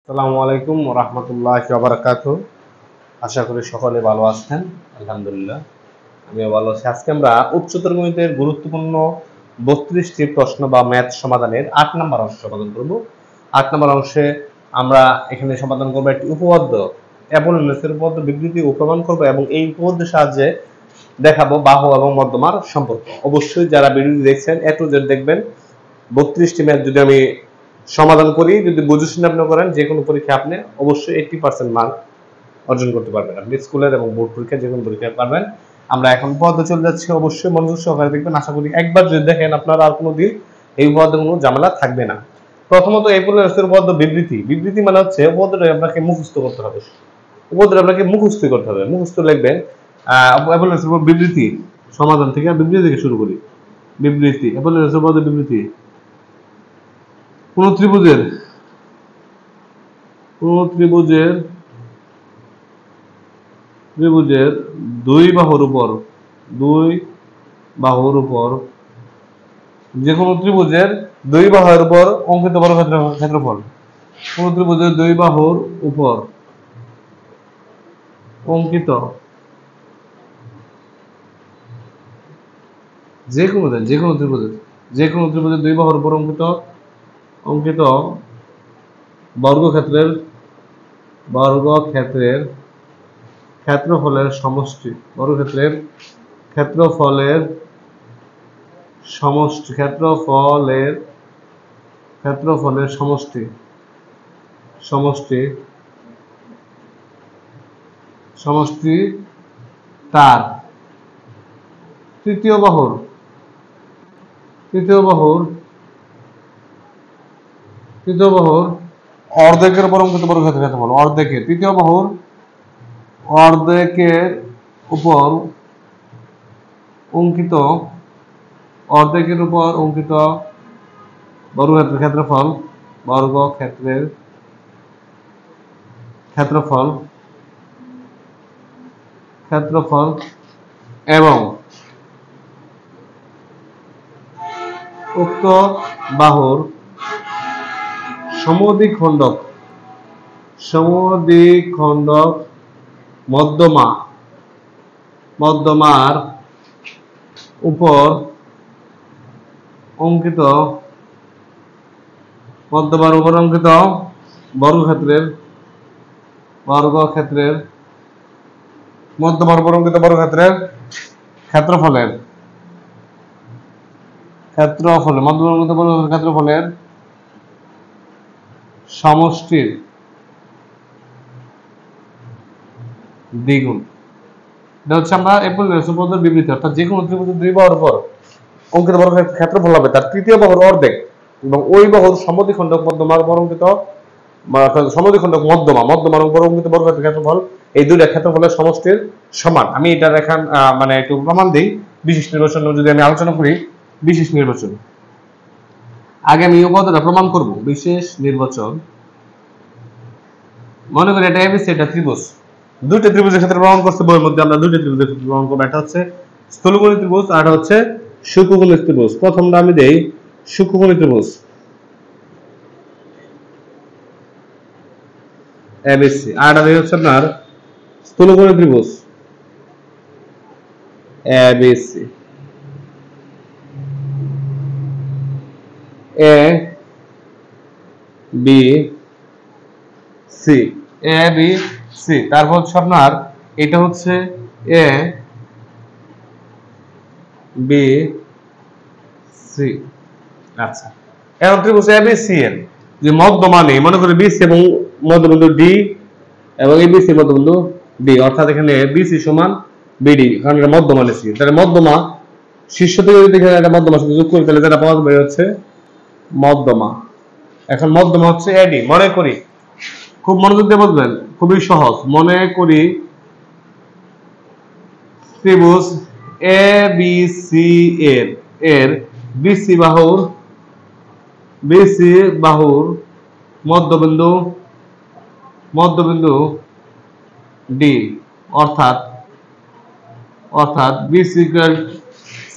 আসসালামু আলাইকুম ওয়া রাহমাতুল্লাহি ওয়া বারাকাতুহু। আশা করি সকলে ভালো আছেন। আলহামদুলিল্লাহ আমিও ভালো আছি। আজকে আমরা উচ্চতর গণিতের গুরুত্বপূর্ণ 32 টি প্রশ্ন বা ম্যাথ সমাধানের 8 নম্বর অংশ সমাধান করব। 8 নম্বর অংশে আমরা এখানে সমাধান করব একটি উপপাদ্য, অ্যাপোলোনিয়াসের উপপাদ্য বিবৃতি ও প্রমাণ করব এবং এই উপপাদ্যের সাহায্যে দেখাবো বাহু এবং মধ্যমার সম্পর্ক। অবশ্যই যারা ভিডিওটি দেখছেন A to Z দেখবেন। 32 টি ম্যাথ যদি আমি সমাধান করি, যদি বুঝে শুনে আপনি করেন, যে কোনো পরীক্ষা আপনি অবশ্যই 80% মার্ক অর্জন করতে পারবেন। আপনি স্কুলের এবং বোর্ড পরীক্ষা যে কোনো পরীক্ষা পারবেন। আমরা এখন উপপাদ্য চলে যাচ্ছি, অবশ্যই মনোযোগ সহকারে দেখবেন। আশা করি একবার যদি দেখেন আপনার আর কোনো দিন এই উপপাদ্য কোনো ঝামেলা থাকবে না। প্রথমত অ্যাপোলোনিয়াসের উপপাদ্য বিবৃতি। বিবৃতি মানে হচ্ছে উপপাদ্যটা আপনাকে মুখস্থ করতে হবে। উপপাদ্যটা আপনাকে মুখস্থ করতে হবে, মুখস্থ লিখবেন। অ্যাপোলোনিয়াসের উপপাদ্য বিবৃতি সমাধান থেকে বিবৃতি থেকে শুরু করি। বিবৃতি, অ্যাপোলোনিয়াসের উপপাদ্য বিবৃতি। কোন ত্রিভুজের দুই বাহুর উপর যে কোনো ত্রিভুজের দুই বাহুর উপর অঙ্কিত বর্গক্ষেত্রফল। কোন ত্রিভুজের দুই বাহুর উপর অঙ্কিত যে কোনো ত্রিভুজের দুই বাহুর উপর অঙ্কিত বর্গক্ষেত্রের ক্ষেত্রফলের সমষ্টি। ক্ষেত্রফলের সমষ্টি তার তৃতীয় বাহুর অর্ধেকের উপর অঙ্কিত বর্গক্ষেত্রের ক্ষেত্রফল। তৃতীয় বাহুর অর্ধেকের উপর অঙ্কিত বর্গক্ষেত্রের ক্ষেত্রফল এবং উক্ত বাহুর সমদ্বিখণ্ডক মধ্যমার উপর অঙ্কিত বর্গক্ষেত্রের ক্ষেত্রফলের সমষ্টির দ্বিগুণ। এটা হচ্ছে আমরা অ্যাপোলোনিয়াসের উপপাদ্যের বিবৃতি। অর্থাৎ যে কোনো ত্রিভুজের দুই বাহুর উপর অঙ্কিত বর্গক্ষেত্রের ক্ষেত্রফল হবে তার তৃতীয় বাহুর অর্ধেক এবং ওই বাহুর সমদ্বিখণ্ডক মধ্যমার উপর অঙ্কিত মধ্যমার উপর অঙ্কিত বর্গক্ষেত্রের ক্ষেত্রফল। এই দুইটা ক্ষেত্রফলের সমষ্টির সমান। আমি এটা দেখান মানে একটু প্রমাণ দিই। বিশেষ নির্বাচন যদি আমি আলোচনা করি, বিশেষ নির্বাচন আগে আমি উপপাদ্যটা প্রমাণ করব। বিশেষ নির্বাচন, মনে করি এটা এবিসি, এটা ত্রিভুজ। দুইটা ত্রিভুজের ক্ষেত্রে প্রমাণ করতে বইয়ের মধ্যে আমরা দুইটা ত্রিভুজের ক্ষেত্রে প্রমাণ করব। এটা হচ্ছে স্থূলকোণী ত্রিভুজ আর এটা হচ্ছে সূক্ষ্মকোণী ত্রিভুজ। প্রথমটা আমি দেই সূক্ষ্মকোণী ত্রিভুজ এবিসি, আর এটা হচ্ছে আপনার স্থূলকোণী ত্রিভুজ এবিসি। এ বি সি, তারপর হচ্ছে আপনার এটা হচ্ছে এ বি সি। আচ্ছা, এখন ত্রিভুজ এ বি সি এর যে মধ্যমা নেই, মনে করি বিসি এবং মধ্যবিন্দু ডি এবং এবিসি মধ্যবিন্দু ডি, অর্থাৎ এখানে বিসি সমান বিডি, কারণ এটা মধ্যমা নিয়েছি। তাহলে মধ্যমা শীর্ষ থেকে যদি এখানে একটা মধ্যমার সাথে যোগ করি তাহলে যেটা পাওয়া যাবে হচ্ছে মধ্যমা। এখন মধ্যমা হচ্ছে এডি। মনে করি, খুব মনোযোগ দিয়ে বুঝবেন, খুবই সহজ। মনে করি ত্রিভুজ এ বি সি এর বিসি বাহুর মধ্যবিন্দু ডি, অর্থাৎ বিসি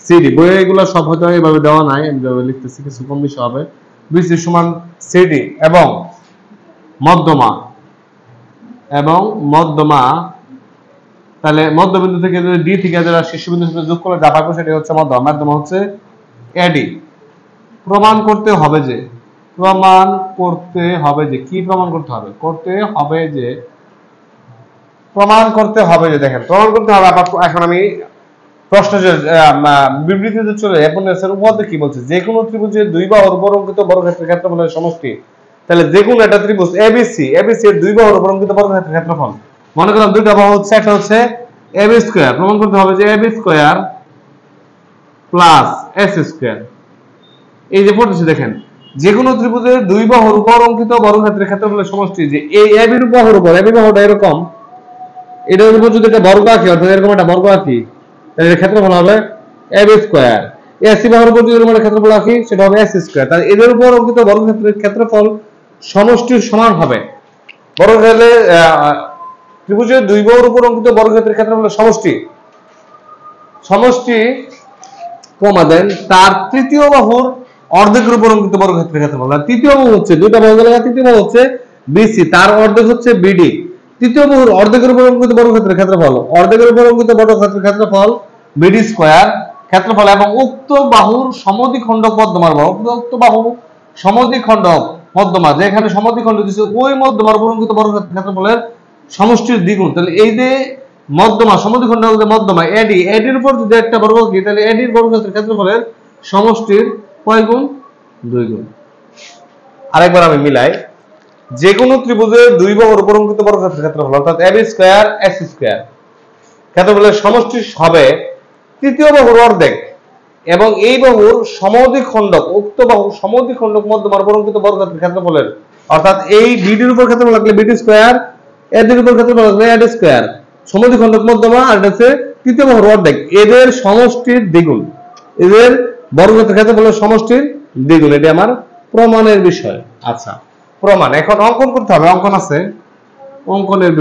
সিডি। বইয়ে এগুলো সব হয়তো এইভাবে দেওয়া নাই, আমি লিখতেছি, কিছু কম বেশি হবে। বিসি সমান সিডি এবং মধ্যমা এবং মধ্যমা, তাহলে মধ্যবিন্দু থেকে যদি ডি থেকে যারা শীর্ষবিন্দু সাথে যোগ করে যা পাবো সেটা হচ্ছে মধ্যমা। মধ্যমা হচ্ছে এডি। প্রমাণ করতে হবে যে কি প্রমাণ করতে হবে? প্রমাণ করতে হবে যে দেখেন প্রমাণ করতে হবে। এখন আমি প্রশ্ন বিবৃতিতে চলে অ্যাপোনেসের উপপাদ্য কি বলছে? যে কোনো ত্রিভুজের দুই বাহুর উপর অঙ্কিত বর্গক্ষেত্রের ক্ষেত্রফলের সমষ্টি। তাহলে যে কোনো একটা ত্রিভুজ এবিসি এর দুই বাহুর উপর অঙ্কিত বর্গক্ষেত্রের ক্ষেত্রফল। মনে করলাম দুইটা বাহু হচ্ছে, একটা হচ্ছে এবি স্কয়ার। প্রমাণ করতে হবে যে AB square plus S square. এই যে পড়তেছে দেখেন, যে কোনো ত্রিভুজের দুই বাহুর উপর অঙ্কিত বর্গক্ষেত্রের ক্ষেত্রফলের সমষ্টি। যে এই এবির বাহুর উপর, এবি বাহুটা এরকম, এটার উপর যদি একটা বর্গ আঁকি, অর্থাৎ এরকম একটা বর্গ আঁকি, তাহলে এর ক্ষেত্রফল হবে এবি স্কয়ার। এসি বাহুর উপর যদি এরকম একটা ক্ষেত্রফল আঁকি, সেটা হবে এস স্কয়ার। তাহলে এদের উপর অঙ্কিত বর্গক্ষেত্রের ক্ষেত্রফল সমষ্টির সমান হবে। বর্গক্ষেত্রে ত্রিভুজের দুই বাহুর উপর অঙ্কিত বর্গক্ষেত্রের ক্ষেত্রফলের সমষ্টি কমা দেন তার তৃতীয় বাহুর অর্ধেকের উপর অঙ্কিত বর্গক্ষেত্রের ক্ষেত্রফল। আর তৃতীয় বাহু হচ্ছে দুইটা বাহু গেলে, তৃতীয় বাহু হচ্ছে বিসি, তার অর্ধেক হচ্ছে বিডি। তৃতীয় বাহুর অর্ধেকের উপর অঙ্কিত বর্গক্ষেত্রের ক্ষেত্রফল, অর্ধেকের উপর অঙ্কিত বর্গক্ষেত্রের ক্ষেত্রফল বিডি স্কয়ার ক্ষেত্রফল, এবং উক্ত বাহুর সমদ্বিখণ্ডক মধ্যমার বাহু, উক্ত বাহু সমদ্বিখণ্ডক মধ্যমা, যেখানে সমদ্বিখণ্ড দিচ্ছে ওই মধ্যমার উপর অঙ্কিত বর্গক্ষেত্রের ক্ষেত্রফলের সমষ্টির দ্বিগুণ। তাহলে এই যে মধ্যমা, সমদ্বিখণ্ডক মধ্যমা এডি, এডির উপর যদি একটা বর্গ কি, তাহলে এডির বর্গক্ষেত্রের ক্ষেত্রফলের সমষ্টির কয় গুণ? 2 গুণ। আরেকবার আমি মিলাই, যে কোনো ত্রিভুজের দুই বাহুর উপর অঙ্কিত বর্গক্ষেত্রের ক্ষেত্রফল অর্থাৎ এবি স্কয়ার এস স্কয়ার ক্ষেত্রফলের সমষ্টি হবে তৃতীয় বাহুর অর্ধেক, এবং এই বাহুর সমদ্বিখণ্ডক, উক্ত বাহু সমদ্বিখণ্ডক মধ্যমার উপর অঙ্কিত বর্গক্ষেত্রের ক্ষেত্রফলের, অর্থাৎ এই বিডির উপর ক্ষেত্রফল লাগলে বিডি স্কয়ার, এডির উপর ক্ষেত্রফল লাগলে এডি স্কয়ার, সমদ্বিখণ্ডক মধ্যমা আর এটা হচ্ছে তৃতীয় বাহুর অর্ধেক, এদের সমষ্টির দ্বিগুণ, এদের বর্গক্ষেত্রের ক্ষেত্রফলের সমষ্টির দ্বিগুণ। এটি আমার প্রমাণের বিষয়। আচ্ছা, প্রমাণ এখন অঙ্কন করতে হবে। অঙ্কন আছে, অঙ্কনের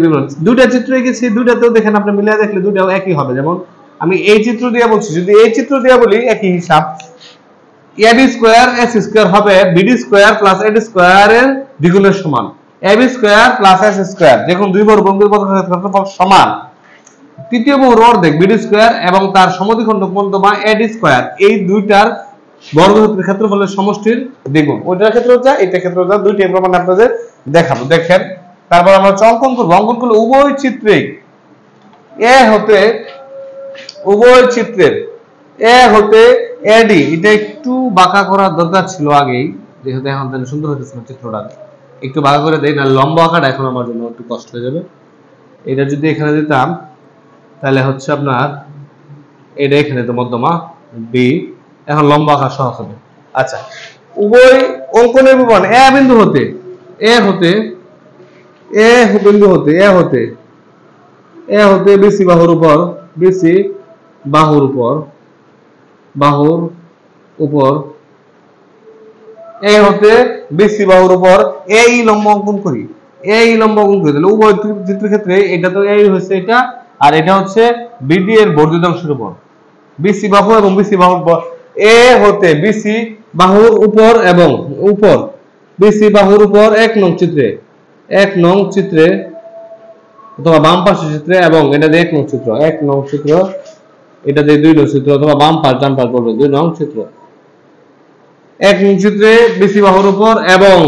বিবরণ দুইটা চিত্র এঁকেছি, দুইটাতেও দেখেন আপনি মিলিয়ে দেখলে দুইটাও একই হবে। যেমন আমি এই চিত্র দিয়ে বলছি, যদি এই চিত্র দিয়ে বলি একই হিসাব, এবি স্কয়ার এস স্কয়ার হবে BD square plus AD square এর দ্বিগুণের সমান। AB square plus S square যখন দুই বাহুর ক্ষেত্রফল সমান, তৃতীয় বাহুর অর্ধেক বিডি স্কয়ার এবং তার সমদ্বিখণ্ডক মধ্যমা এডি স্কয়ার, এই দুইটার বর্গক্ষেত্রের ক্ষেত্রফলের সমষ্টির দ্বিগুণ। ওইটার ক্ষেত্রেও যা, এটার ক্ষেত্রেও যা, দুইটাই প্রমাণ আপনাদের দেখাবো। দেখেন, তারপর আমরা অঙ্কন করবো। অঙ্কন করলে উভয় চিত্রের এ হতে এডি, এটা একটু বাঁকা করার দরকার ছিল আগেই, যেহেতু এখন তাহলে সুন্দর হতেছে না চিত্রটা, একটু বাঁকা করে দেই, না লম্বা আঁকাটা এখন আমার জন্য একটু কষ্ট হয়ে যাবে। এটা যদি এখানে দিতাম তাহলে হচ্ছে আপনার এটা এখানে তো মধ্যমা বি, এখন লম্বা আঁকা সহজ হবে। আচ্ছা, উভয় অঙ্কনের বিবরণ এ বিন্দু হতে বিসি বাহুর উপর এই লম্ব অঙ্কন করি। তাহলে উভয় চিত্রের ক্ষেত্রে এটা তো এই হচ্ছে এটা, আর এটা হচ্ছে বিডি এর বর্ধিতাংশের উপর, বিসি বাহু এবং বিসি বাহুর এ হতে বিসি বাহুর উপর এবং বিসি বাহুর উপর এক নং চিত্রে অথবা বাম পাশের চিত্রে, এবং এটা দিয়ে এক নং চিত্র, এটা দিয়ে 2 নং চিত্র, অথবা বাম পাশ ডান পাশ বলবে 2 নং চিত্র। এক নং চিত্রে বিসি বাহুর উপর এবং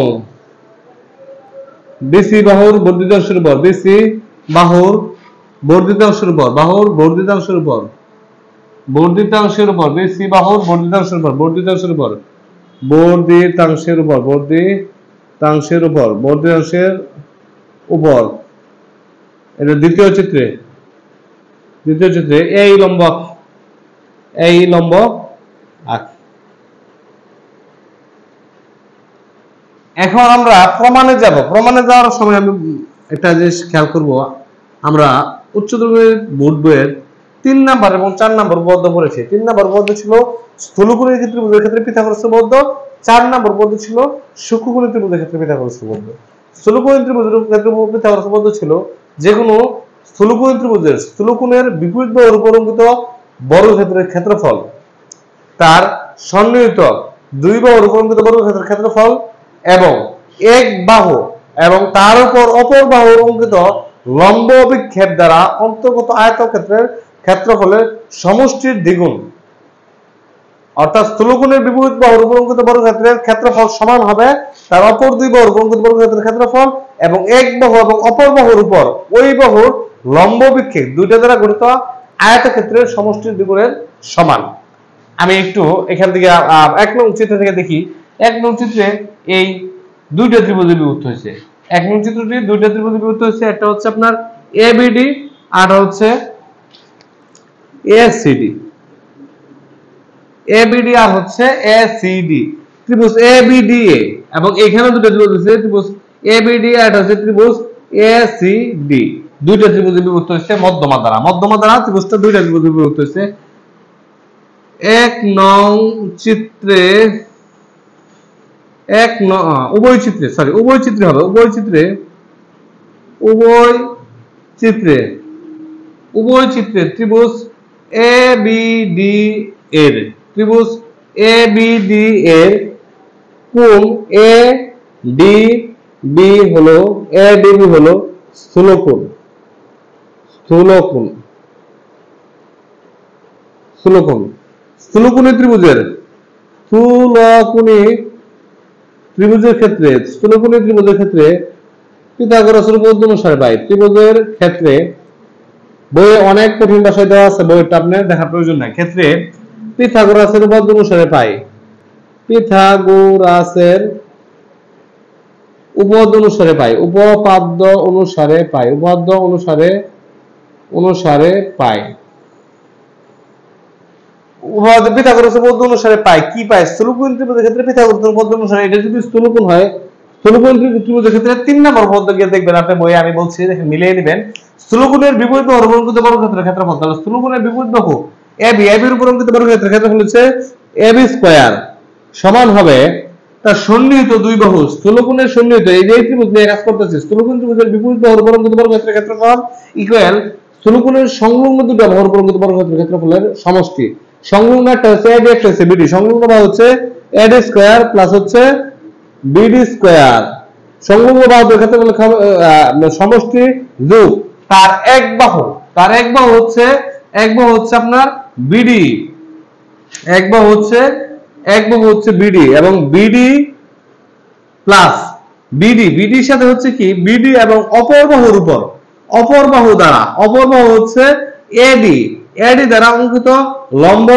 বিসি বাহুর বর্ধিতাংশের উপর, বিসি বাহুর বর্ধিতাংশের উপর, বর্ধিতাংশের উপর, বর্ধিতাংশের উপর এটা দ্বিতীয় চিত্রে এই লম্ব এখন আমরা প্রমাণে যাব। প্রমাণে যাওয়ার সময় আমি একটা জিনিস খেয়াল করব, আমরা উচ্চতর বোর্ড বইয়ের 3 নাম্বার এবং 4 নাম্বার উপপাদ্য পড়েছি। 3 নাম্বার উপপাদ্য ছিল স্থূলকোণীয় ত্রিভুজের ক্ষেত্রে পিথাগোরাসের উপপাদ্য, 4 নাম্বার উপপাদ্য ছিল সূক্ষ্মকোণীয় ত্রিভুজের ক্ষেত্রে পিথাগোরাসের উপপাদ্য। স্থূলকোণীয় ত্রিভুজের ক্ষেত্রে পিথাগোরাসের উপপাদ্য ছিল যে কোনো স্থূলকোণের বিপরীত বাহুর উপর অঙ্কিত বর্গক্ষেত্রের ক্ষেত্রফল তার সন্নিহিত দুই বাহুর উপর অঙ্কিত বর্গক্ষেত্রের ক্ষেত্রফল এবং এক বাহু এবং তার উপর অপর বাহু অঙ্কিত লম্ব অভিক্ষেপ দ্বারা অন্তর্গত আয়তক্ষেত্রের ক্ষেত্রফলের সমষ্টির দ্বিগুণ। অর্থাৎ স্থূলকোণের বিপরীত বাহুর উপর অঙ্কিত বর্গক্ষেত্রের ক্ষেত্রফল সমান হবে তার অপর দুই বাহুর উপর অঙ্কিত বর্গক্ষেত্রের ক্ষেত্রফল এবং এক বাহু এবং অপর বাহুর উপর ওই বাহুর লম্ব অভিক্ষেপ দুইটা দ্বারা গঠিত আয়তক্ষেত্রের সমষ্টির দ্বিগুণের সমান। আমি একটু এখান থেকে 1 নং চিত্র থেকে দেখি। 1 নং চিত্রে এই দুইটা ত্রিভুজ বিভক্ত হয়েছে। 1 নং চিত্রটি দুইটা ত্রিভুজ বিভক্ত হয়েছে, একটা হচ্ছে আপনার এবিডি আর হচ্ছে এসিডি। এবিডি আর হচ্ছে এসিডি, ত্রিভুজ এবিডিএ, এবং এখানে দুটো ত্রিভুজ আছে, ত্রিভুজ এবিডি আর হচ্ছে ত্রিভুজ এসিডি। দুইটা ত্রিভুজ বিভক্ত হয়েছে মধ্যমা দ্বারা। মধ্যমা দ্বারা ত্রিভুজটা দুইটা ত্রিভুজ বিভক্ত হয়েছে। 1 নং চিত্রে উভয় চিত্রে হবে, উভয় চিত্রে ত্রিভুজ এবিডি এর কোণ এডিবি হলো স্থূলকোণ। স্থূলকোণী ত্রিভুজের ক্ষেত্রে পিথাগোরাসের উপপাদ্য অনুসারে পাই। ত্রিভুজের ক্ষেত্রে বইয়ে অনেক কঠিন ভাষায় দেওয়া আছে, বইটা আপনার দেখার প্রয়োজন নাই। ক্ষেত্রে পিথাগোরাসের উপপাদ্য অনুসারে পাই। উপপাদ্য অনুসারে পাই। পিথাগোরাসের উপপাদ্য অনুসারে পাই কি পাই? স্থূলকোণ ত্রিভুজের ক্ষেত্রে পিথাগোরাসের উপপাদ্য অনুসারে এটা যদি স্থূলকোণ হয়, স্থূলকোণ ত্রিভুজের ক্ষেত্রে 3 নম্বর উপপাদ্য গিয়ে দেখবেন আপনি বইয়ে, আমি বলছি দেখেন মিলিয়ে নেবেন। স্থূলকোণের বিপরীত বাহুর উপর অঙ্কিত বর্গক্ষেত্রের ক্ষেত্রফল, তাহলে স্থূলকোণের বিপরীত বাহু এবির উপর অঙ্কিত বর্গক্ষেত্রের ক্ষেত্রফল হচ্ছে এবি স্কয়ার সমান হবে তার সন্নিহিত দুই বাহু। স্থূলকোণের সন্নিহিত, এই যে ত্রিভুজ নিয়ে কাজ করতেছি, স্থূলকোণ ত্রিভুজের বিপরীত বাহুর উপর অঙ্কিত বর্গক্ষেত্রের ক্ষেত্রফল ইকুয়াল স্থূলকোণের সংলগ্ন দুটো বাহুর উপর অঙ্কিত বর্গক্ষেত্রের ক্ষেত্রফলের সমষ্টি। সংলগ্ন একটা হচ্ছে এডি, একটা হচ্ছে বিডি। সংলগ্ন বাহু হচ্ছে এডি স্কয়ার প্লাস হচ্ছে বিডি স্কয়ার। সংলগ্ন বাহুর ক্ষেত্রফল সমষ্টি যোগ তার এক বাহু হচ্ছে আপনার বিডি, এক বাহু হচ্ছে বিডি এবং বিডি প্লাস বিডির সাথে হচ্ছে কি বিডি এবং অপর বাহু হচ্ছে এডি দ্বারা অঙ্কিত লম্ব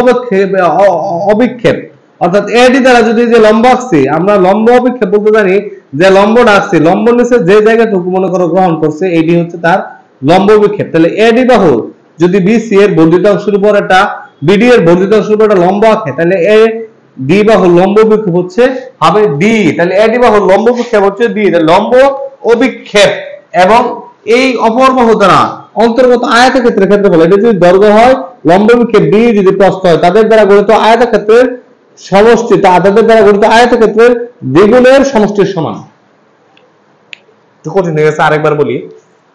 অভিক্ষেপ। অর্থাৎ এডি দ্বারা যদি যে লম্ব আঁকছি, আমরা লম্ব অভিক্ষেপ বলতে জানি যে লম্বটা আঁকছি, লম্ব নিচে যে জায়গাটুকু মনে করো গ্রহণ করছে, এডি হচ্ছে তার লম্ব অভিক্ষেপ। তাহলে এডি বাহু যদি বিসি এর বর্ধিত অংশের উপর একটা বিডি এর বর্ধিত অংশের উপর একটা লম্ব আঁকে, তাহলে এ ডি বাহুর লম্ব অভিক্ষেপ হচ্ছে হবে ডি। তাহলে এডি বাহুর লম্ব অভিক্ষেপ হচ্ছে ডি, লম্ব অভিক্ষেপ এবং এই অপর বাহু দ্বারা অন্তর্গত আয়তক্ষেত্রের ক্ষেত্রফল, এটা যদি দৈর্ঘ্য হয়, লম্ব অভিক্ষেপ ডি যদি প্রস্থ হয়, তাদের দ্বারা গঠিত আয়তক্ষেত্রের সমষ্টি, তাদের দ্বারা গঠিত আয়তক্ষেত্রের দ্বিগুণের সমষ্টির সমান। তো কঠিন হয়ে গেছে, আরেকবার বলি।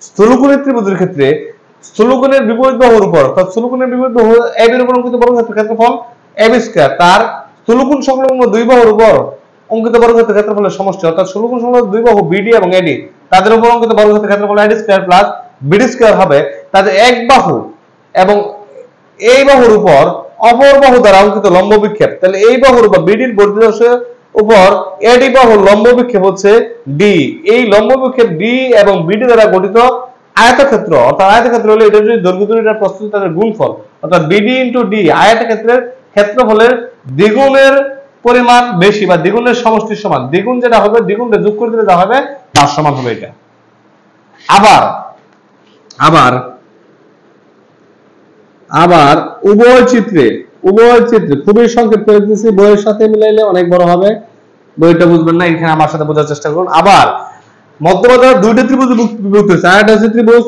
স্থূলকোণের ত্রিভুজের ক্ষেত্রে স্থূলকোণের বিপরীত বাহুর উপর, অর্থাৎ স্থূলকোণের বিপরীত বাহু এবির উপর অঙ্কিত বর্গক্ষেত্রের ক্ষেত্রফল এবি স্কয়ার তার স্থূলকোণ সংলগ্ন দুই বাহুর উপর অঙ্কিত বর্গক্ষেত্রের ক্ষেত্রফলের সমষ্টি। অর্থাৎ স্থূলকোণ সংলগ্ন দুই বাহু বিডি এবং এডি, তাদের উপর অঙ্কিত বর্গক্ষেত্রের ক্ষেত্রফল এডি স্কয়ার প্লাস বিডি স্কয়ার হবে তাদের এক বাহু এবং এই বাহুর উপর অপর বাহু দ্বারা অঙ্কিত লম্ব বিক্ষেপ। তাহলে এই বাহুর উপর বিডির বর্ধিত অংশের উপর এডি বাহুর লম্ব বিক্ষেপ হচ্ছে ডি। এই লম্ব বিক্ষেপ ডি এবং বিডি দ্বারা গঠিত আয়তক্ষেত্র, অর্থাৎ আয়তক্ষেত্র হলো এটা যদি দৈর্ঘ্য দুইটার প্রস্থ তাদের গুণফল, অর্থাৎ বিডি ইনটু ডি আয়তক্ষেত্রের ক্ষেত্রফলের দ্বিগুণের পরিমাণ বেশি বা দ্বিগুণের সমষ্টির সমান। দ্বিগুণ যেটা হবে, দ্বিগুণটা যোগ করে দিলে যা হবে তার সমান হবে এটা। আবার উভয় চিত্রে খুবই সংক্ষিপ্ত দিয়েছি, বইয়ের সাথে মিলাইলে অনেক বড় হবে, বইটা বুঝবেন না, এখানে আমার সাথে বোঝার চেষ্টা করুন। আবার মধ্যমা দুইটা ত্রিভুজ বিভক্ত হয়েছে, আর একটা হচ্ছে ত্রিভুজ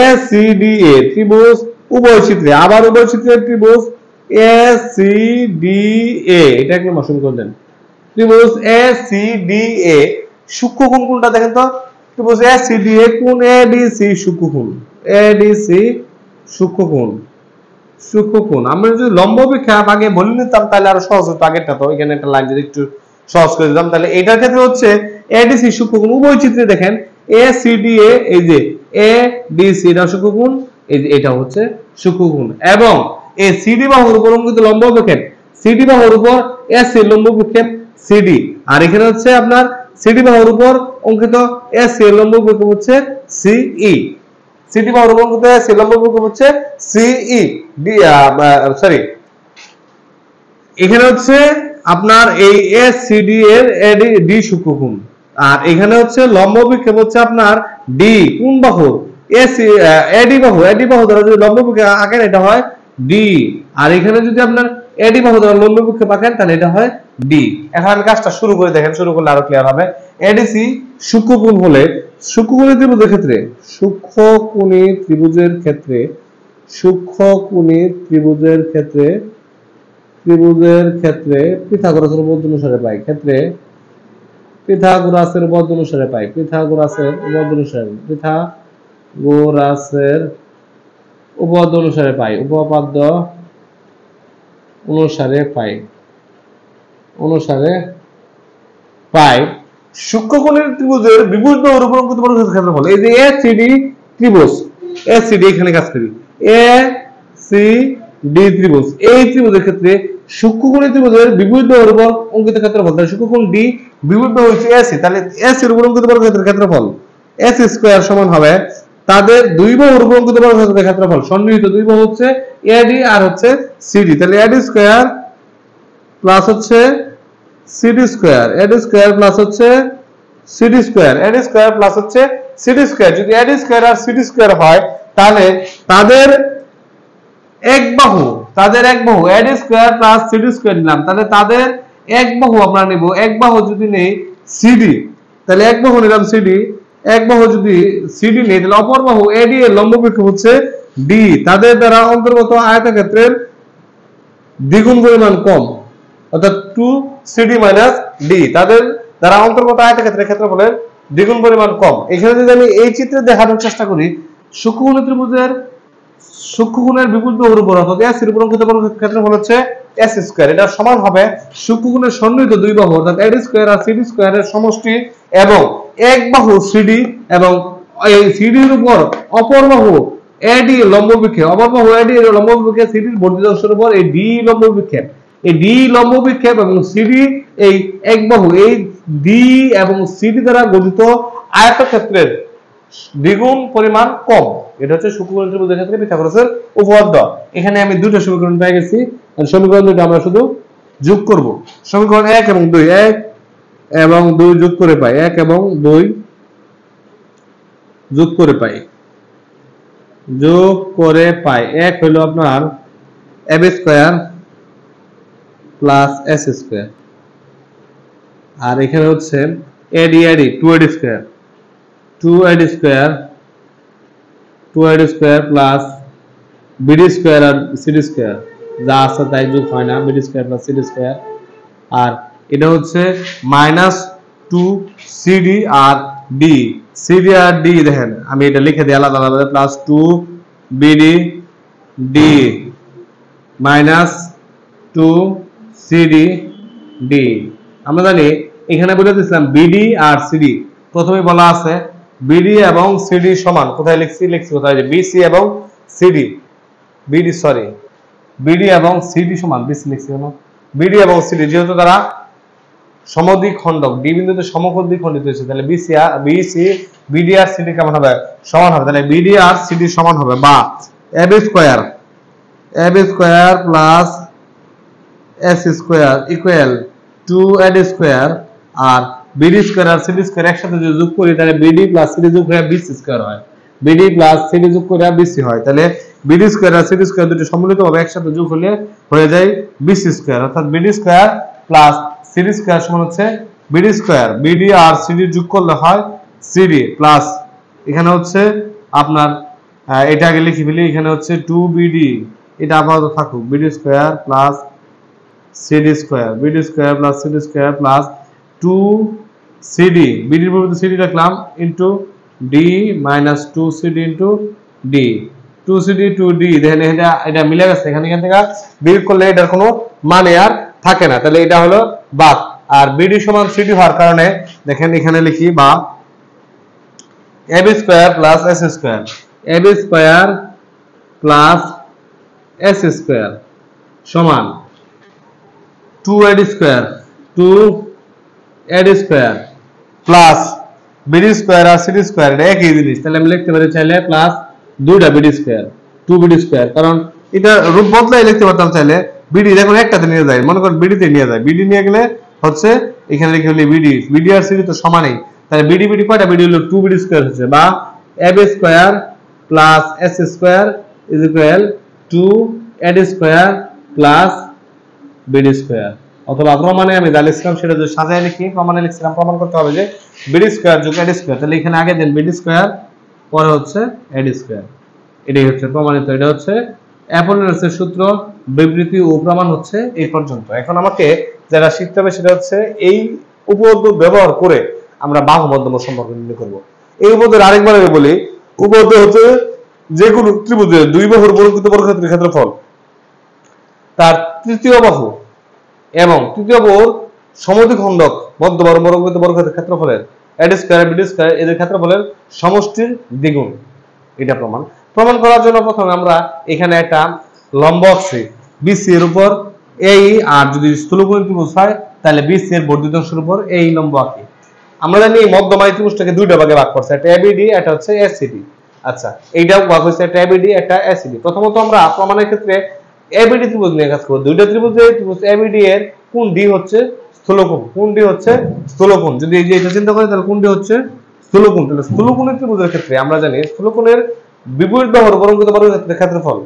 এসিডিএ, ত্রিভুজ উভয় চিত্রে, আবার উভয় চিত্রে ত্রিভুজ এসিডিএ, এটা একটু মশন করে দেন। ত্রিভুজ এসিডিএ সূক্ষ্মকোণ কোনটা দেখেন তো? ত্রিভুজ এসিডিএ কোণ এডিসি সূক্ষ্মকোণ। আমরা যদি লম্ব অভিক্ষেপ আগে বলে নিতাম তাহলে আরো সহজ হতো। আগেরটা তো এখানে একটা লাইন যদি একটু সহজ করে দিলাম। তাহলে এটার ক্ষেত্রে হচ্ছে এডিসি সূক্ষ্মকোণ উভয় চিত্রে দেখেন এসিডিএ এই যে এডিসি এটা সূক্ষ্মকোণ, এই যে এটা হচ্ছে সূক্ষ্মকোণ এবং এই সিডি বাহুর উপর অঙ্কিত লম্ব বিক্ষেপ সিডি বাহুর উপর এসি লম্ব বিক্ষেপ সিডি, আর এখানে হচ্ছে আপনার সিডি বাহুর উপর অঙ্কিত এসি লম্ব বিক্ষেপ হচ্ছে সিই, সিডি বাহুর উপর অঙ্কিত এসি লম্ব বিক্ষেপ হচ্ছে সিই ডি সরি এখানে হচ্ছে আপনার এই এসিডি এর এডি ডি সূক্ষ্মকোণ, আর এখানে হচ্ছে লম্ব বিক্ষেপ হচ্ছে আপনার ডি কোন বাহুর এসি এডি বাহু দ্বারা যদি লম্ব বিক্ষেপ আঁকেন এটা হয় ডি, আর এখানে যদি আপনার এডি বাহু দ্বারা লম্ব বিক্ষেপ আঁকেন তাহলে এটা হয় ডি। এখন আমি কাজটা শুরু করে দেখেন, শুরু করলে আরো ক্লিয়ার হবে। এডিসি সূক্ষ্মকোণ হলে সূক্ষ্মকোণী ত্রিভুজের ক্ষেত্রে পিথাগোরাসের উপপাদ্য অনুসারে পাই পিথাগোরাসের উপপাদ্য অনুসারে পাই সূক্ষ্মকোণের ত্রিভুজের বিভুজ বাহুর উপর অঙ্কিত বর্গক্ষেত্রের ক্ষেত্রফল। এই যে এসিডি ত্রিভুজ, এসিডি এখানে কাজ করি, এসিডি ত্রিভুজ, এই ত্রিভুজের ক্ষেত্রে সূক্ষ্মকোণী ত্রিভুজের বিভুজ বাহুর উপর অঙ্কিত ক্ষেত্রফল, তাহলে সূক্ষ্মকোণ ডি বিভুজ বাহু হচ্ছে এসি, তাহলে এসি এর উপর অঙ্কিত বর্গক্ষেত্রের ক্ষেত্রফল এসি স্কয়ার সমান হবে তাদের দুই বাহুর উপর অঙ্কিত বর্গক্ষেত্রের ক্ষেত্রফল, সন্নিহিত দুই বাহু হচ্ছে এডি আর হচ্ছে সিডি, তাহলে এডি স্কয়ার প্লাস হচ্ছে সিডি স্কয়ার, এডি স্কয়ার প্লাস হচ্ছে সিডি স্কয়ার, এডি স্কয়ার প্লাস হচ্ছে সিডি স্কয়ার। যদি এডি স্কয়ার আর সিডি স্কয়ার হয় তাহলে তাদের এক বাহু এডি স্কয়ার প্লাস সিডি স্কয়ার নিলাম, তাহলে তাদের এক বাহু আমরা নেব, এক বাহু যদি নেই সিডি তাহলে এক বাহু নিলাম সিডি, এক বাহু যদি সিডি নেই তাহলে অপর বাহু এডি এর লম্ব বিক্ষেপ হচ্ছে ডি, তাদের দ্বারা অন্তর্গত আয়তক্ষেত্রের দ্বিগুণ পরিমাণ কম, অর্থাৎ 2cd - d, তাদের দ্বারা অন্তর্গত আয়তক্ষেত্রের ক্ষেত্রফলের দ্বিগুণ পরিমাণ কম। এখানে যদি আমি এই চিত্রে দেখানোর চেষ্টা করি সূক্ষ্মকোণী ত্রিভুজের সূক্ষ্মকোণের বিভুজ বাহুর উপর অর্থাৎ এস এর উপর অঙ্কিত ক্ষেত্রফল হচ্ছে এস স্কয়ার, এটা সমান হবে সূক্ষ্মকোণের সন্নিহিত দুই বাহু অর্থাৎ এডি স্কয়ার আর সিডি স্কয়ারের সমষ্টি এবং এক বাহু সিডি এবং এই সিডি এর উপর অপর বাহু এডি লম্ব বিক্ষেপ, অপর বাহু এডি এর লম্ব বিক্ষেপ সিডির বর্ধিত অংশের উপর এই ডি লম্ব বিক্ষেপ, এই ডি লম্ব বিক্ষেপ এবং সিডি এই এক বাহু এই ডি এবং সিডি দ্বারা গঠিত আয়তক্ষেত্রের দ্বিগুণ পরিমাণ কম। এটা হচ্ছে সূক্ষ্মকোণী ত্রিভুজের ক্ষেত্রে পিথাগোরাসের উপপাদ্য। এখানে আমি দুটো সমীকরণ পেয়ে গেছি, সমীকরণ দুটো আমরা শুধু যোগ করব। সমীকরণ 1 এবং 2, 1 এবং 2 যোগ করে পাই, 1 এবং 2 যোগ করে পাই 1 হলো আপনার ab square plus s square, আর এখানে হচ্ছে ad 2ad square, 2ad square plus bd square আর cd স্কয়ার, যা আছে তাই যোগ হয় না, bd square plus cd square, আর এটা হচ্ছে -2cd আর d, cd আর d দেখেন আমি এটা লিখে দিই আলাদা আলাদা, plus 2bd d -2cd d। আমরা জানি এখানে বলে দিয়েছিলাম bd আর cd, প্রথমে বলা আছে bd এবং cd সমান, কোথায় লিখছি কোথায় যে bc এবং cd, bd এবং cd সমান, bc লিখছি কেন, bd এবং cd যেহেতু তারা সমদ্বিখণ্ডক, d বিন্দুতে সমদ্বিখণ্ডিত হয়েছে, তাহলে bd আর cd কেমন হবে, সমান হবে, তাহলে bd আর cd সমান হবে, বা ab square plus s square equal 2ad square, আর bd স্কয়ার আর cd স্কয়ার একসাথে যদি যোগ করি তাহলে bd প্লাস cd যোগ হয়ে bc স্কয়ার হয়, bd প্লাস cd যোগ করে bc হয়, তাহলে bd স্কয়ার আর cd স্কয়ার দুটো সম্মিলিতভাবে একসাথে যোগ হলে হয়ে যায় bc স্কয়ার, অর্থাৎ bd square plus cd square সমান হচ্ছে bd স্কয়ার, bd আর cd যোগ করলে হয় cd প্লাস এখানে হচ্ছে আপনার এটা আগে লিখে ফেলি, এখানে হচ্ছে 2bd, এটা আপাতত থাকুক, bd square plus cd square, bd square plus cd square plus 2cd, bd এর পরিবর্তে cd রাখলাম, into d minus 2cd into d, 2cd 2d, দেখেন এটা মিলে গেছে, এখান থেকে বিয়োগ করলে এটার কোনো মানে আর থাকে না, তাহলে এটা হলো বাদ, আর বিডি সমান সিডি হওয়ার কারণে দেখেন এখানে লিখি বা AB square plus S square, AB square plus S square সমান 2ad square, 2ad square plus BD square আর সিডি স্কয়ার, এটা একই জিনিস। তাহলে আমি লিখতে পারি চাইলে প্লাস 2টা বিডি স্কয়ার, 2bd স্কয়ার, কারণ এটা রূপ বদলাই লিখতে পারতাম চাইলে বিডি এখন একটাতে নিয়ে যায়, মনে করেন বিডি তে নিয়ে যায়, বিডি নিয়ে গেলে হচ্ছে এখানে লিখে হলো বিডি, বিডি আর সিডি তো সমানই, তাহলে বিডি বিডি কয়টা, বিডি হলো 2bd স্কয়ার হচ্ছে, বা ab square plus s square is equal 2ad square plus bd square. অথবা প্রমাণে আমি যা লিখছিলাম সেটা যদি সাজায় লিখি, প্রমাণে লিখছিলাম প্রমাণ করতে হবে যে bd স্কয়ার যোগ ad স্কয়ার, তাহলে এখানে আগে দেন bd স্কয়ার পরে হচ্ছে ad স্কয়ার, এটাই হচ্ছে প্রমাণিত। এটা হচ্ছে অ্যাপোলোনিয়াসের সূত্র, বিবৃতি ও প্রমাণ হচ্ছে এই পর্যন্ত। এখন আমাকে যেটা শিখতে হবে সেটা হচ্ছে এই উপপাদ্য ব্যবহার করে আমরা বাহু মধ্যম সম্পর্ক নির্ণয় করব। এই উপপাদ্যের আরেকবার আমি বলি, উপপাদ্য হচ্ছে যে কোনো ত্রিভুজের দুই বাহুর প্রকৃত বর্গক্ষেত্রের ক্ষেত্রফল তার তৃতীয় বাহু এবং তৃতীয় বাহুর সমদ্বিখণ্ডক মধ্যবাহু প্রকৃত বর্গক্ষেত্রের ক্ষেত্রফলের ad স্কয়ার bd স্কয়ার এদের ক্ষেত্রফলের সমষ্টির দ্বিগুণ। এটা প্রমাণ করার জন্য প্রথমে আমরা এখানে একটা লম্ব আঁকছি বিসি এর উপর এই, আর যদি স্থূলকোণী ত্রিভুজ হয় তাহলে বিসি এর বর্ধিত অংশের উপর এই লম্ব আঁকি। আমরা জানি এই মধ্যমায়ী ত্রিভুজটাকে দুইটা ভাগে ভাগ করছে, একটা এবিডি একটা হচ্ছে এসিডি। আচ্ছা, এইটাও ভাগ হয়েছে একটা এবিডি একটা এসিডি। প্রথমত আমরা প্রমাণের ক্ষেত্রে এবিডি ত্রিভুজ নিয়ে কাজ করব। দুইটা ত্রিভুজে ত্রিভুজ এবিডি এর কোণ ডি হচ্ছে স্থূলকোণ, কোণ ডি হচ্ছে স্থূলকোণ। যদি এই যে এটা চিন্তা করি তাহলে কোণ ডি হচ্ছে স্থূলকোণ। তাহলে স্থূলকোণের ত্রিভুজের ক্ষেত্রে আমরা জানি স্থূলকোণের বিপরীত বাহুর প্রকৃত বর্গক্ষেত্রের ক্ষেত্রফল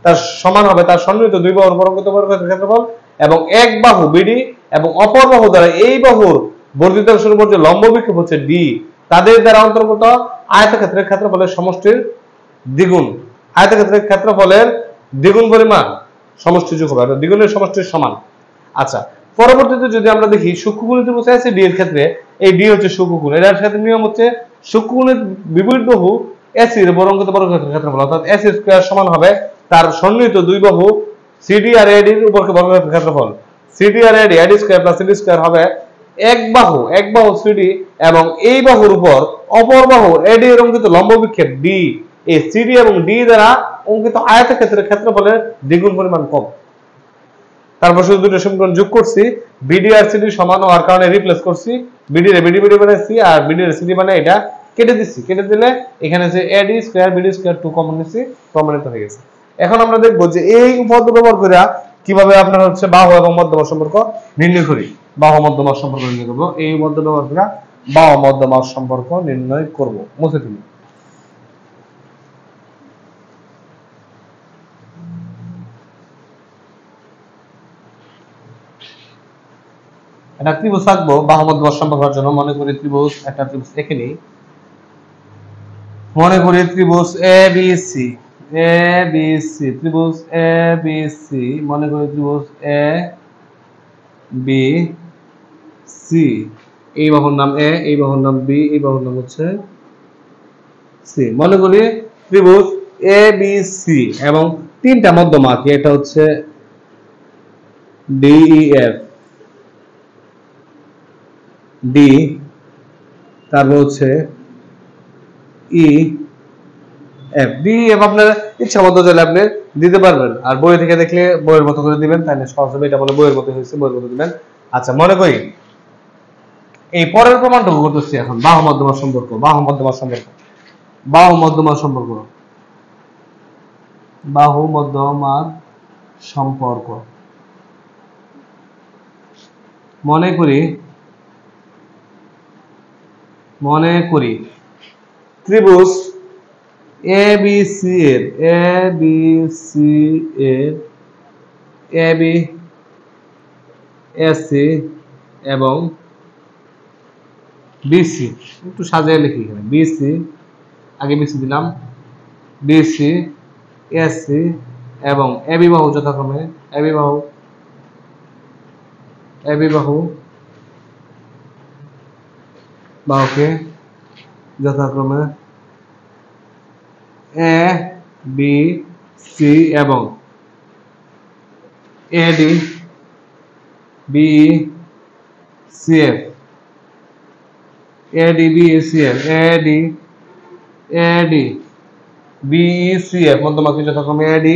তার সমান হবে তার সন্নিহিত দুই বাহুর প্রকৃত বর্গক্ষেত্রের ক্ষেত্রফল, এবং এক বাহু বিডি এবং অপর বাহু দ্বারা এই বাহুর বর্ধিত অংশের উপর যে লম্ব বিক্ষেপ হচ্ছে ডি, তাদের দ্বারা অন্তর্গত আয়তক্ষেত্রের ক্ষেত্রফলের সমষ্টির দ্বিগুণ। আয়তক্ষেত্রের ক্ষেত্রফলের দ্বিগুণ পরিমাণ সমষ্টি যোগ হবে, দ্বিগুণের সমষ্টির সমান। আচ্ছা, পরবর্তীতে যদি আমরা দেখি সূক্ষ্মকোণী ত্রিভুজ আছে ডি এর ক্ষেত্রে এই ডি হচ্ছে সূক্ষ্মকোণ, এর ক্ষেত্রে নিয়ম হচ্ছে সূক্ষ্মকোণের বিপরীত বাহু এসি এর প্রকৃত বর্গক্ষেত্রের ক্ষেত্রফল, অর্থাৎ এসি স্কয়ার সমান হবে তার সন্নিহিত দুই বাহু সিডি আর এডি এর উপর বর্গক্ষেত্রের ক্ষেত্রফল। সিডি আর এডি এডি স্কয়ার প্লাস সিডি স্কয়ার হবে এক বাহু সিডি এবং এই বাহুর উপর অপর বাহু এডি এর অঙ্কিত লম্ব বিক্ষেপ ডি, এই সিডি এবং ডি দ্বারা অঙ্কিত আয়তক্ষেত্রের ক্ষেত্রফলের দ্বিগুণ পরিমাণ কম। তারপর শুধু দুটো সমীকরণ যোগ করছি, বিডি আর সিডি সমান হওয়ার কারণে রিপ্লেস করছি, বিডি রে বিডি বিডি বানাইছি আর বিডি রে সিডি বানাই এটা কেটে দিচ্ছি, কেটে দিলে এখানে যে এডি স্কয়ার বিডি স্কয়ার 2 কমন নিছি, প্রমাণিত হয়ে গেছে। এখন আমরা দেখব যে এই উপপাদ্য ব্যবহার করে কিভাবে আপনারা হচ্ছে বাহু এবং মধ্যমা সম্পর্ক নির্ণয় করি। বাহু মধ্যমা সম্পর্ক নির্ণয় করব, এই উপপাদ্য ব্যবহার করে বাহু মধ্যমা সম্পর্ক নির্ণয় করব। মুছে দিন। একটা ত্রিভুজ আঁকবো বাহু মধ্যমা সম্পর্কের জন্য। মনে করি ত্রিভুজ, একটা ত্রিভুজ এঁকে নিই। মনে করি ত্রিভুজ এ বি সি, এ বি সি, ত্রিভুজ এ বি সি, মনে করি ত্রিভুজ এ বি সি, এই বাহুর নাম এ, এই বাহুর নাম বি, এই বাহুর নাম হচ্ছে সি। মনে করি ত্রিভুজ এ বি সি এবং তিনটা মধ্যমা কি, এটা হচ্ছে ডি ই এফ, ডি, তারপর হচ্ছে ই এফ। ডি এফ আপনার ইচ্ছা মতো চাইলে আপনি দিতে পারবেন, আর বই থেকে দেখলে বইয়ের মতো করে দিবেন, তাহলে সহজ হবে। এটা বলে বইয়ের মতো হয়েছে, বইয়ের মতো দিবেন। আচ্ছা, মনে করি এই পরের প্রমাণটুকু করতেছি এখন, বাহু মধ্যমা সম্পর্ক, বাহু মধ্যমা সম্পর্ক, বাহু মধ্যমা সম্পর্ক, বাহু মধ্যমা সম্পর্ক। মনে করি ত্রিভুজ এ বি সি এর, এ বি সি এর, এ বি এস সি এবং বিসি, একটু সাজিয়ে লিখি এখানে, বিসি, আগে বিসি দিলাম, বিসি, এসসি এবং এবি বাহু যথাক্রমে, এবি বাহু বাহুকে যথাক্রমে এ বি সি এবং AD B CF AD BECF AD BECF মধ্যমাকি যথাক্রমে AD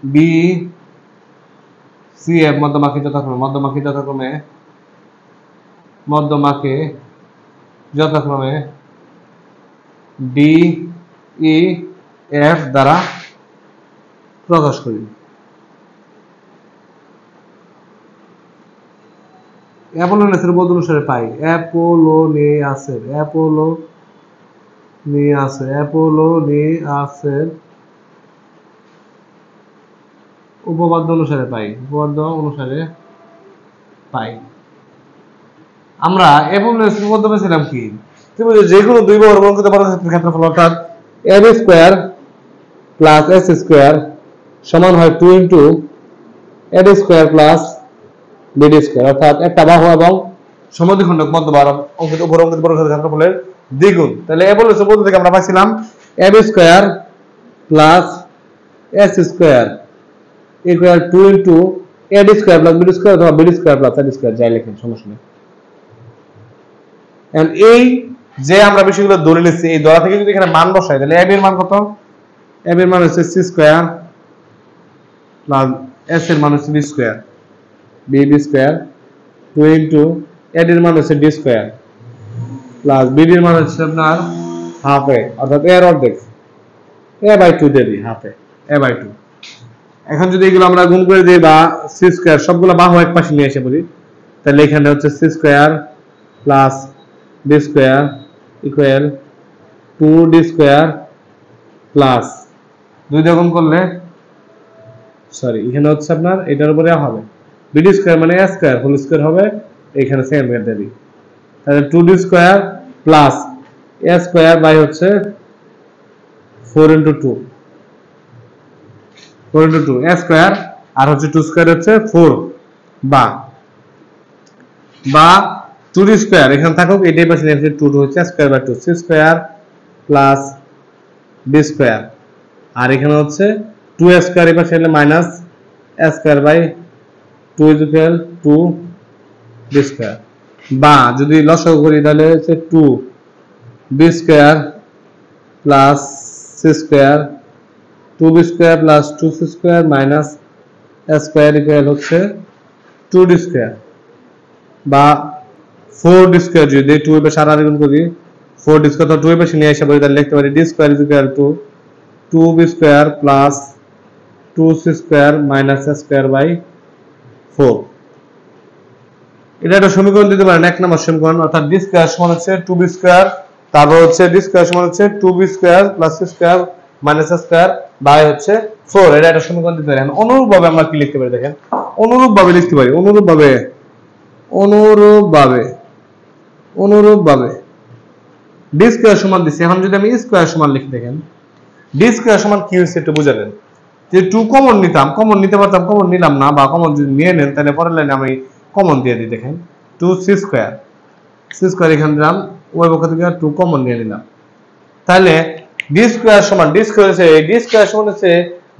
BCF মধ্যমাকি যথাক্রমে DEF দ্বারা প্রকাশ করি। অ্যাপোলোনিয়াসের বোধ অনুসারে পাই অ্যাপোলোনিয়াসের উপপাদ্য অনুসারে পাই। আমরা অ্যাপোলোনিয়াসের উপপাদ্য পেয়েছিলাম কি? তুমি যে কোনো দুই বাহুর বর্গকৃত বর্গক্ষেত্রের ক্ষেত্রফল অর্থাৎ AB square plus AC square সমান হয় 2 into AD square plus BD square, অর্থাৎ একটা বাহু এবং সমদ্বিখণ্ডক মধ্যবাহু অঙ্কিত উপর অঙ্কিত বর্গক্ষেত্রের ক্ষেত্রফলের দ্বিগুণ। তাহলে অ্যাপোলোনিয়াসের উপপাদ্য থেকে আমরা পাইছিলাম AB square plus AC square equal 2 into AD square plus BD square অথবা BD square plus AD square যাই লেখেন সমস্যা নেই। এন্ড এই যে আমরা বিষয়গুলো ধরে নিচ্ছি, এই ধরা থেকে যদি এখানে মান বসাই তাহলে AB এর মান কত? AB এর মান হচ্ছে C স্কয়ার প্লাস S এর মান হচ্ছে B square BB square 2 into AD এর মান হচ্ছে D স্কয়ার প্লাস BD এর মান হচ্ছে আপনার হাফ এ, অর্থাৎ a এর অর্ধেক a/2 দিয়ে দিই, হাফ a by 2। এখন যদি এগুলো আমরা গুণ করে দিই বা C স্কয়ার সবগুলো বাহু এক পাশে নিয়ে এসে বলি, তাহলে এখানে হচ্ছে C square plus D square equal 2D square plus 2 দিয়ে গুণ করলে এখানে হচ্ছে আপনার এটার উপরে হবে BD স্কয়ার মানে A স্কয়ার হোল স্কয়ার হবে, এখানে সেকেন্ড ব্র্যাকেট দিয়ে দিই, তাহলে 2D square plus A square by হচ্ছে 4 ইনটু 2 A স্কয়ার আর হচ্ছে 2 স্কয়ার হচ্ছে 4 বা 2D স্কয়ার এখানে থাকুক, এটাই পাশে নিয়ে 2 হচ্ছে A square by 2 C square plus B square আর এখানে হচ্ছে 2A স্কয়ার এই পাশে এলে minus A square by 2 is equal 2B square বা যদি লসাগু করি তাহলে হচ্ছে 2B square plus C square 2B square plus 2C square minus A square equal হচ্ছে 2D স্কয়ার বা 4D স্কয়ার যদি 2 এর পাশে আর গুণ করি 4D স্কয়ার তো 2 এর পাশে নিয়ে এসে বলি তাহলে লিখতে পারি D square is equal to 2B square plus 2C square minus A square by 4। এটা একটা সমীকরণ দিতে পারেন, এক নম্বর সমীকরণ, অর্থাৎ D স্কয়ার সমান হচ্ছে 2B স্কয়ার, তারপর হচ্ছে D স্কয়ার সমান হচ্ছে 2B square plus C square minus A square by হচ্ছে 4। এটা একটা সমীকরণ দিতে পারেন। অনুরূপভাবে আমরা কি লিখতে পারি দেখেন, অনুরূপভাবে লিখতে পারি অনুরূপভাবে D স্কয়ার সমান দিছি। এখন যদি আমি স্কয়ার সমান লিখি দেখেন D স্কয়ার সমান কি হচ্ছে একটু বুঝালেন যে 2 কমন নিতে পারতাম, কমন নিলাম না, বা কমন যদি নিয়ে নেন তাহলে পরের লাইনে আমি কমন দিয়ে দিই দেখেন 2C স্কয়ার এখানে দিলাম, ওই পক্ষ থেকে 2 কমন নিয়ে নিলাম, তাহলে D স্কয়ার সমান D স্কয়ার হচ্ছে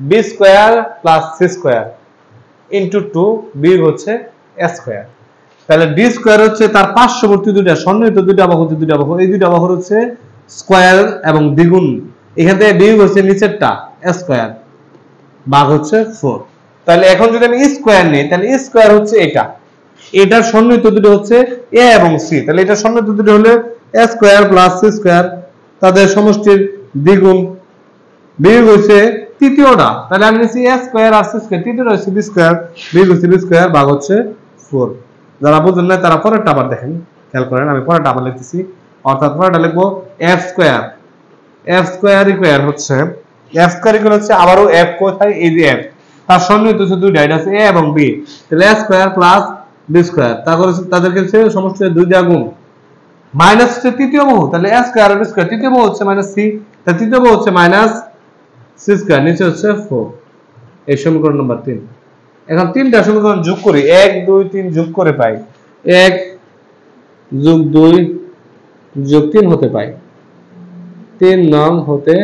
B square plus C square into 2 B হচ্ছে A স্কয়ার। তাহলে D স্কয়ার হচ্ছে তার পার্শ্ববর্তী দুইটা সন্নিহিত দুইটা বাহু, এই দুইটা বাহুর হচ্ছে স্কয়ার এবং দ্বিগুণ, এখান থেকে বিয়োগ হচ্ছে নিচেরটা A স্কয়ার ভাগ হচ্ছে 4। তাহলে এখন যদি আমি স্কয়ার নেই তাহলে স্কয়ার হচ্ছে এটার সন্নিহিত দুটো হচ্ছে A এবং C, তাহলে এটা সন্নিহিত দুটো হলে A square plus C square, তাদের সমষ্টির দ্বিগুণ বিয়োগ হচ্ছে তৃতীয়টা, তাহলে আমি নিচ্ছি A স্কয়ার আর C স্কয়ার, তৃতীয়টা হচ্ছে B স্কয়ার বিয়োগ হচ্ছে B স্কয়ার ভাগ হচ্ছে 4। যারা বুঝেন না তারা পরেরটা আবার দেখেন, খেয়াল করেন, আমি পরেরটা আবার লিখতেছি, অর্থাৎ পরেরটা লিখবো F স্কয়ার ইকুয়াল হচ্ছে আবারও F কোথায়, এই যে F তার সন্নিহিত হচ্ছে দুইটা, এটা হচ্ছে A এবং B, তাহলে A square plus B square, তাদেরকে হচ্ছে সমষ্টির দুইটা গুণ মাইনাস হচ্ছে তৃতীয় বাহু, তাহলে A স্কয়ার আর B স্কয়ার, তৃতীয় বাহু হচ্ছে মাইনাস C, তাহলে তৃতীয় বাহু হচ্ছে মাইনাস C স্কয়ার, নিচে হচ্ছে 4। এই সমীকরণ নাম্বার 3। এখন তিনটা সমীকরণ যোগ করি, 1 2 3 যোগ করে পাই 1 যোগ 2 যোগ 3 হতে পাই 3 নং হতে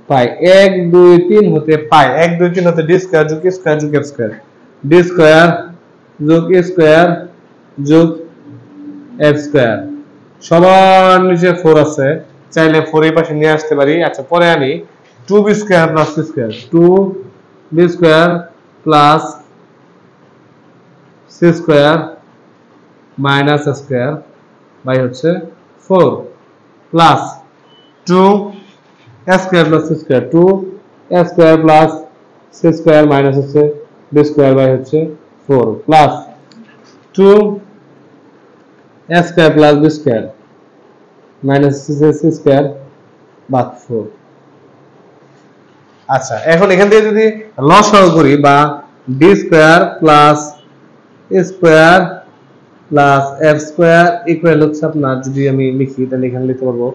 পাই 1 2 3 হতে পাই 1 2 3 হতে D স্কয়ার যোগ E স্কয়ার যোগ F স্কয়ার, D স্কয়ার যোগ E স্কয়ার যোগ এফ স্কোয়ার, সবার নিচে 4 আছে, চাইলে 4 এই পাশে নিয়ে আসতে পারি। আচ্ছা পরে আনি 2b square plus c square, 2b square plus c square minus square by হচ্ছে 4 plus 2 square plus c square, 2 square plus c square minus হচ্ছে b স্কোয়ার বাই হচ্ছে 4 plus 2 square plus b square minus c square by 4। আচ্ছা এখন এখান থেকে যদি লসাগু করি বা d square plus a square plus f square equal হচ্ছে আপনার, যদি আমি লিখি তাহলে এখানে লিখতে পারবো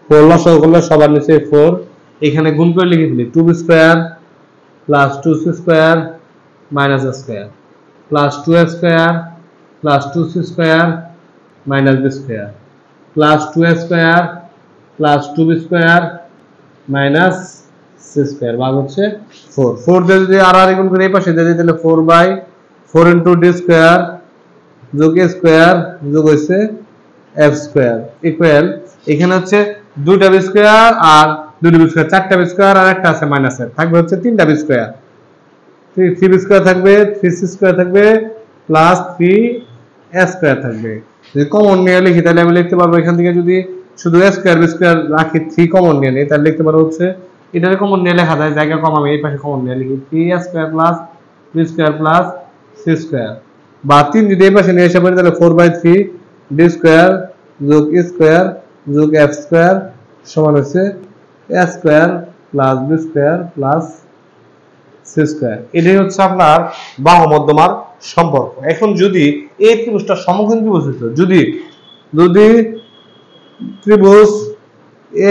4 লসাগু করলে সবার নিচে 4, এখানে গুণ করে লিখে দিলি 2b square plus 2c square minus square plus 2f square plus 2c square minus b square plus 2a square plus 2b square minus c square ভাগ হচ্ছে 4। 4 দিয়ে যদি আর গুণ করে এই পাশে দিয়ে দিই তাহলে 4 বাই 4 ইন্টু d স্কোয়ার যোগ a স্কোয়ার যোগ হচ্ছে f স্কোয়ার ইকুয়াল, এখানে হচ্ছে 2টা b স্কোয়ার আর 2টা b স্কোয়ার, 4টা b স্কোয়ার আর একটা আছে মাইনাসের, থাকবে হচ্ছে 3টা b স্কোয়ার, 3b স্কোয়ার থাকবে, 3c স্কোয়ার থাকবে প্লাস 3a স্কোয়ার থাকবে। যদি কমন নিয়ে লিখি তাহলে আমি লিখতে পারবো এখান থেকে, যদি শুধু a স্কোয়ার b স্কোয়ার রাখি 3 কমন নিয়ে নিই তাহলে লিখতে পারবো হচ্ছে, এটারে কমন নিয়ে লেখা যায়, জায়গা কম, আমি এই পাশে কমন নিয়ে লিখি 3a square plus b square plus c square, বা 3 যদি এই পাশে নিয়ে আসা পারি তাহলে 4/3 d স্কোয়ার যোগ e স্কোয়ার যোগ f স্কোয়ার সমান হচ্ছে a square plus b square plus c square. এটাই হচ্ছে আপনার বাহু মধ্যমার সম্পর্ক। এখন যদি এই ত্রিভুজটা সমকোণ ত্রিভুজ হতো, যদি ত্রিভুজ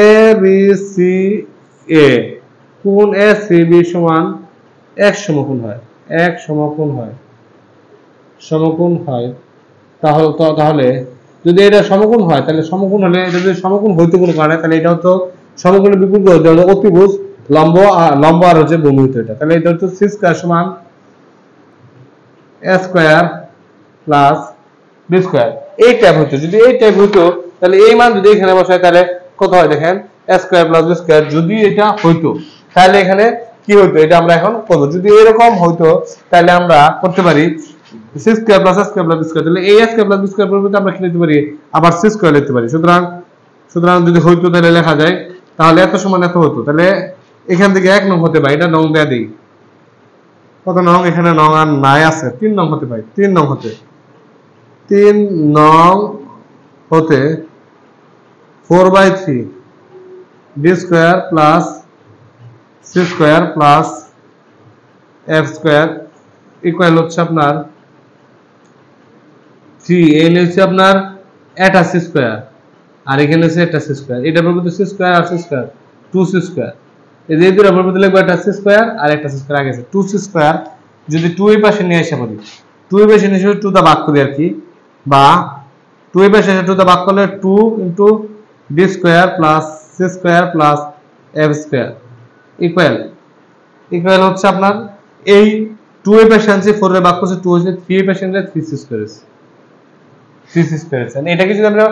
এ বি সি এ কোণ এ সি বি সমান এক সমকোণ হয়, এক সমকোণ হয়, সমকোণ হয়, তাহলে যদি এটা সমকোণ হয় তাহলে সমকোণ হলে, এটা যদি সমকোণ হইতো কোনো কারণে তাহলে এটা হতো সমকোণের বিপরীত হতে হলো অতিভুজ, লম্ব আর হচ্ছে ভূমি হতো এটা, তাহলে এটা হচ্ছে c স্কয়ার সমান a square plus b square. এই টাইপ হতো, যদি এই টাইপ হতো তাহলে এই মান যদি এখানে বসাই তাহলে কত হয় দেখেন, a square plus b square. যদি এটা হইতো তাহলে এখানে কি হইতো এটা আমরা এখন করব। যদি এরকম হইতো তাহলে আমরা করতে পারি c square plus a square plus b square, তাহলে a square plus b square পরিবর্তে আমরা কি লিখতে পারি, আবার c স্কয়ার লিখতে পারি। সুতরাং যদি হইতো তাহলে লেখা যায়, তাহলে এত সমান এত হতো, তাহলে এখান থেকে 1 নং হতে পারে, এটা নং দেয়া দেই, কত নং, এখানে নং আর নাই আছে, 3 নং হতে পারে, 3 নং হতে 4/3 d square plus c square plus f square equal হচ্ছে আপনার 3, এন হচ্ছে আপনার এটা c স্কয়ার আর এখানে হচ্ছে এটা c স্কয়ার, এটা পরিবর্তে c স্কয়ার আর c স্কয়ার 2c স্কয়ার, এই যে দুটো পরিবর্তে লিখবো এটা c স্কয়ার আর একটা c স্কয়ার আগে আছে 2c স্কয়ার। যদি 2 এর পাশে নিয়ে আসা পারি, 2 এর পাশে নিয়ে এসে 2 দা ভাগ করি আর কি, বা 2 এর পাশে 2 দা ভাগ করলে 2 into d square plus c square plus f square equal হচ্ছে আপনার এই 2 এর পাশে আনছি 4 এর ভাগ করছে 2 হচ্ছে, 3 এর পাশে আনলে 3c স্কয়ার আছে, 3c স্কয়ার আছে। এটাকে যদি আমরা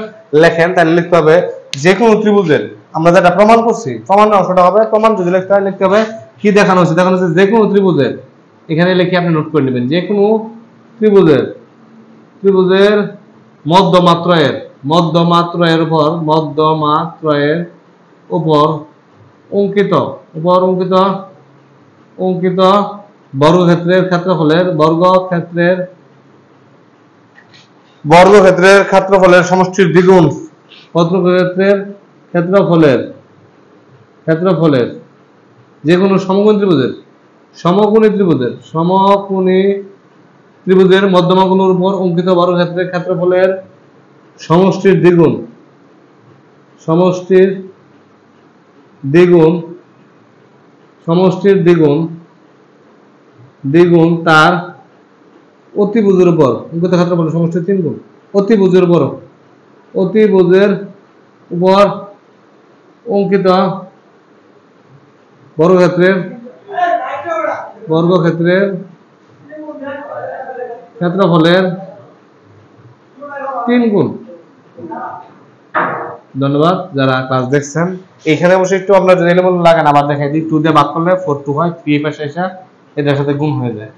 লেখেন তাহলে লিখতে হবে যে কোনো ত্রিভুজের, আমরা যেটা প্রমাণ করছি প্রমাণের অংশটা হবে, প্রমাণ যদি লিখতে হয় লিখতে হবে কি দেখানো হচ্ছে, দেখানো হচ্ছে যে কোনো ত্রিভুজের, এখানে লিখে আপনি নোট করে নেবেন, যে কোনো ত্রিভুজের মধ্যমাত্রয়ের উপর অঙ্কিত বর্গক্ষেত্রের ক্ষেত্রফলের সমষ্টির দ্বিগুণ, বর্গক্ষেত্রের ক্ষেত্রফলের যে কোনো সমকোণী ত্রিভুজের মধ্যমাগুলোর উপর অঙ্কিত বর্গক্ষেত্রের ক্ষেত্রফলের সমষ্টির দ্বিগুণ তার অতিভুজের উপর অঙ্কিত ক্ষেত্রফলের সমষ্টির 3 গুণ, অতিভুজের উপর অঙ্কিত বর্গক্ষেত্রের ক্ষেত্রফলের 3 গুণ। ধন্যবাদ যারা ক্লাস দেখছেন। এখানে বসে একটু আমরা যদি এলিমেন্ট লাগান, আবার দেখাই দিই, 2 দিয়ে ভাগ করলে 4 2 হয়, 3 এর পাশে এসে এটার সাথে গুণ হয়ে যায়।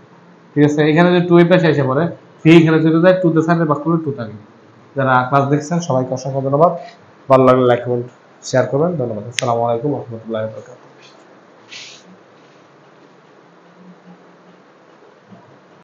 ঠিক আছে, এখানে যদি 2 এর পাশে এসে পড়ে 3 এখানে চলে যায়, 2 দিয়ে 4 ভাগ করলে 2 থাকে। যারা ক্লাস দেখছেন সবাইকে অসংখ্য ধন্যবাদ। ভালো লাগলে লাইক কমেন্ট শেয়ার করবেন। ধন্যবাদ। আসসালামু আলাইকুম ওয়া রাহমাতুল্লাহি ওয়া বারাকাতুহু।